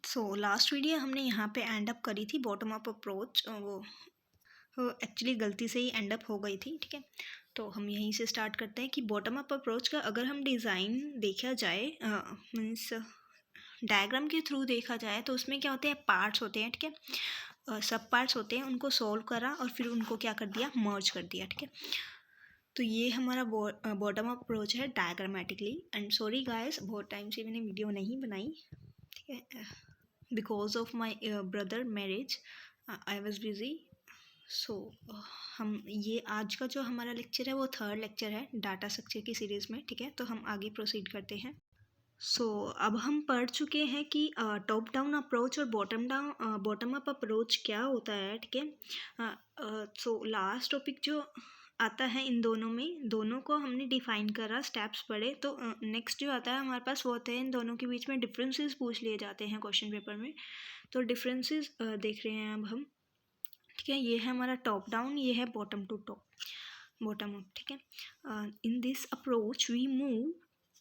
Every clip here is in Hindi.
सो लास्ट वीडियो हमने यहाँ पे एंड अप करी थी बॉटम अप अप्रोच, वो एक्चुअली गलती से ही एंड अप हो गई थी, ठीक है। तो हम यहीं से स्टार्ट करते हैं कि बॉटम अप अप्रोच का अगर हम डिज़ाइन देखा जाए, मीन्स डायग्राम के थ्रू देखा जाए, तो उसमें क्या होते हैं, पार्ट्स होते हैं, ठीक है, सब पार्ट्स होते हैं, उनको सॉल्व करा और फिर उनको क्या कर दिया, मर्ज कर दिया, ठीक है। तो ये हमारा बॉटम अप अप्रोच है डायग्रामेटिकली। एंड सॉरी गाइस, बहुत टाइम से मैंने वीडियो नहीं बनाई, ठीक है, because of my brother marriage I was busy. So हम ये आज का जो हमारा लेक्चर है वो थर्ड लेक्चर है डाटा स्ट्रक्चर की सीरीज़ में, ठीक है। तो हम आगे प्रोसीड करते हैं। अब हम पढ़ चुके हैं कि टॉप डाउन अप्रोच और बॉटम अप अप्रोच क्या होता है, ठीक है। लास्ट टॉपिक जो आता है इन दोनों में, दोनों को हमने डिफाइन करा, स्टेप्स पढ़े। तो नेक्स्ट जो आता है हमारे पास वो होता है इन दोनों के बीच में डिफरेंसेस पूछ लिए जाते हैं क्वेश्चन पेपर में। तो डिफरेंसेस देख रहे हैं अब हम, ठीक है। ये है हमारा टॉप डाउन, ये है bottom to top, bottom up, ठीक है। In this approach we move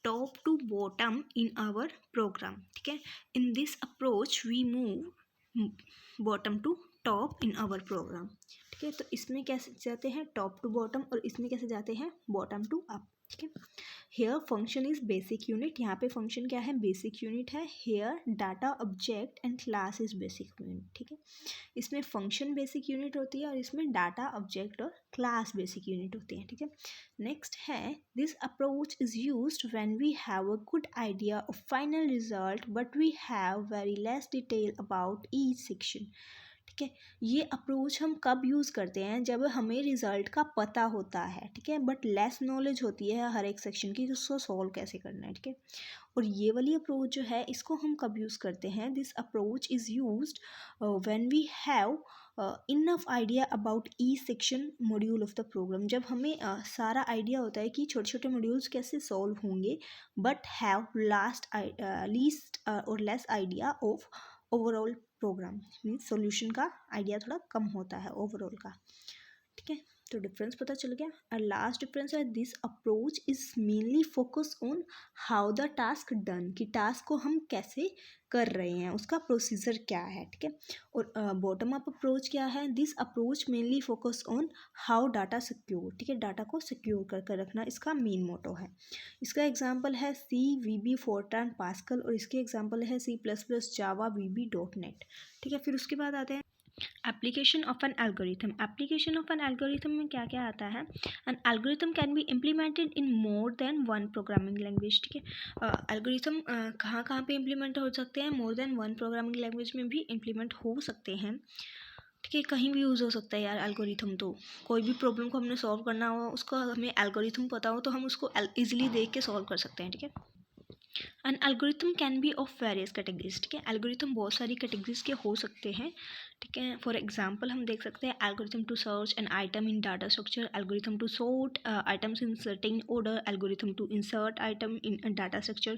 top to bottom in our program, ठीक है। In this approach we move bottom to top in our program, ठीक है। तो इसमें कैसे जाते हैं टॉप टू बॉटम और इसमें कैसे जाते हैं बॉटम टू अप, ठीक है। Here function is basic unit, यहाँ पे फंक्शन क्या है, बेसिक यूनिट है। Here data object and class is basic unit, ठीक है। इसमें फंक्शन बेसिक यूनिट होती है और इसमें डाटा ऑब्जेक्ट और क्लास बेसिक यूनिट होती है, ठीक है। नेक्स्ट है this approach is used when we have a good idea of final result but we have very less detail about each section, ठीक है। ये अप्रोच हम कब यूज़ करते हैं, जब हमें रिज़ल्ट का पता होता है, ठीक है, बट लेस नॉलेज होती है हर एक सेक्शन की, उसको सॉल्व कैसे करना है, ठीक है। और ये वाली अप्रोच जो है इसको हम कब यूज़ करते हैं, this approach is used when we have enough idea about each section module of the program, जब हमें सारा आइडिया होता है कि छोटे छोटे मॉड्यूल्स कैसे सॉल्व होंगे, बट हैव लीस्ट और less idea of overall program, means solution का आइडिया थोड़ा कम होता है ओवरऑल का, ठीक है। तो डिफरेंस पता चल गया। और लास्ट डिफरेंस है this approach is mainly focus on how the task done, कि टास्क को हम कैसे कर रहे हैं, उसका प्रोसीजर क्या है, ठीक है। और बॉटम अप अप्रोच क्या है, this approach mainly focus on how data secure, ठीक है, डाटा को सिक्योर कर रखना इसका मेन मोटो है। इसका एग्जाम्पल है CVB, फोर्ट्रान, पास्कल, और इसके एग्जाम्पल है C++, जावा, VB.NET, ठीक है। फिर उसके बाद आते हैं application of an algorithm. Application of an algorithm में क्या क्या आता है, an algorithm can be implemented in more than one programming language, ठीक है। एल्गोरिथम कहाँ कहाँ पे इम्प्लीमेंट हो सकते हैं, more than one programming language में भी इम्प्लीमेंट हो सकते हैं, ठीक है। कहीं भी यूज़ हो सकता है यार एल्गोरिथम, तो कोई भी प्रॉब्लम को हमने सॉल्व करना हो, उसको हमें एल्गोरिथम पता हो तो हम उसको ईजिली देख के सॉल्व कर सकते हैं, ठीक है। An algorithm can be of various categories, ठीक है। एल्गोरिथम बहुत सारी कैटेगरीज के हो सकते हैं, ठीक है। फॉर एग्जांपल हम देख सकते हैं algorithm to search an item in data structure, algorithm to sort items in certain order, algorithm to insert item in data structure,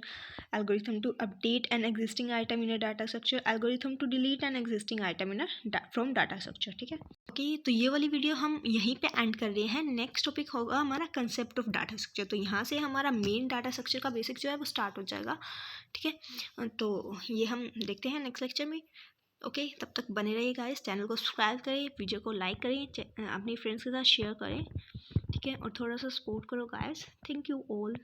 algorithm to update an existing item in a data structure, algorithm to delete an existing item in from data structure, ठीक है। ओके, तो ये वाली वीडियो हम यहीं पे एंड कर रहे हैं। नेक्स्ट टॉपिक होगा हमारा कंसेप्ट ऑफ डाटा स्ट्रक्चर, तो यहाँ से हमारा मेन डाटा स्ट्रक्चर का बेसिक जो है वो स्टार्ट हो जाएगा, ठीक है। तो ये हम देखते हैं नेक्स्ट लेक्चर में। ओके, तब तक बने रहिए गाइस, चैनल को सब्सक्राइब करें, वीडियो को लाइक करें, अपने फ्रेंड्स के साथ शेयर करें, ठीक है, और थोड़ा सा सपोर्ट करो गाइस। Thank you all.